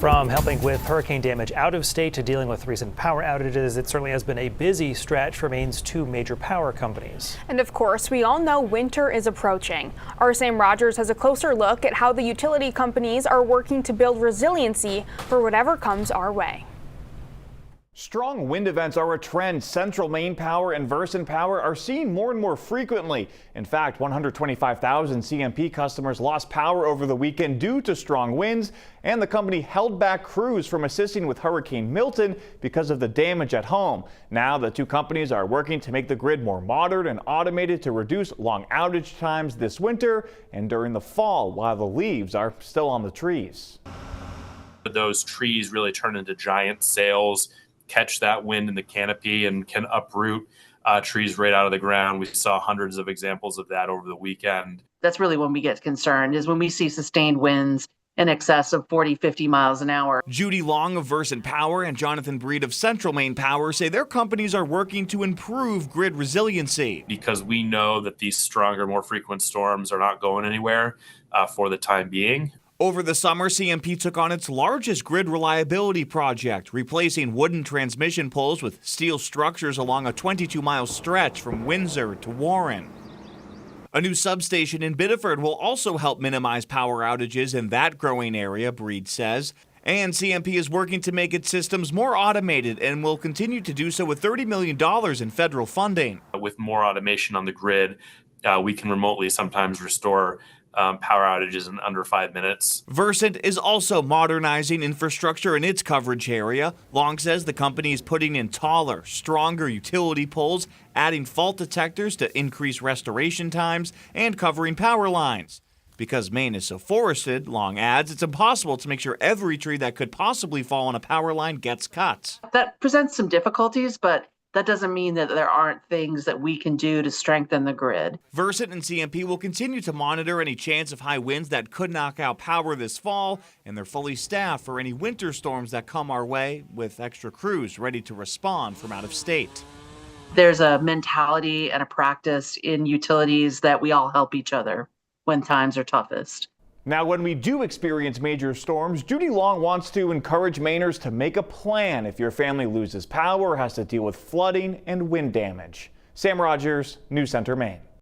From helping with hurricane damage out of state to dealing with recent power outages, it certainly has been a busy stretch for Maine's two major power companies. And of course, we all know winter is approaching. Our Sam Rogers has a closer look at how the utility companies are working to build resiliency for whatever comes our way. Strong wind events are a trend Central Maine Power and Versant Power are seeing more and more frequently. In fact, 125,000 CMP customers lost power over the weekend due to strong winds, and the company held back crews from assisting with Hurricane Milton because of the damage at home. Now the two companies are working to make the grid more modern and automated to reduce long outage times this winter and during the fall while the leaves are still on the trees. Those trees really turn into giant sails, catch that wind in the canopy, and can uproot trees right out of the ground. We saw hundreds of examples of that over the weekend. That's really when we get concerned, is when we see sustained winds in excess of 40, 50 miles an hour. Judy Long of Versant Power and Jonathan Breed of Central Maine Power say their companies are working to improve grid resiliency. Because we know that these stronger, more frequent storms are not going anywhere for the time being. Over the summer, CMP took on its largest grid reliability project, replacing wooden transmission poles with steel structures along a 22-mile stretch from Windsor to Warren. A new substation in Biddeford will also help minimize power outages in that growing area, Breed says. And CMP is working to make its systems more automated and will continue to do so with $30 million in federal funding. With more automation on the grid, we can remotely sometimes restore power outages in under 5 minutes. Versant is also modernizing infrastructure in its coverage area. Long says the company is putting in taller, stronger utility poles, adding fault detectors to increase restoration times, and covering power lines. Because Maine is so forested, Long adds, it's impossible to make sure every tree that could possibly fall on a power line gets cut. That presents some difficulties, but that doesn't mean that there aren't things that we can do to strengthen the grid. Versant and CMP will continue to monitor any chance of high winds that could knock out power this fall, and they're fully staffed for any winter storms that come our way, with extra crews ready to respond from out of state. There's a mentality and a practice in utilities that we all help each other when times are toughest. Now, when we do experience major storms, Judy Long wants to encourage Mainers to make a plan if your family loses power or has to deal with flooding and wind damage. Sam Rogers, News Center, Maine.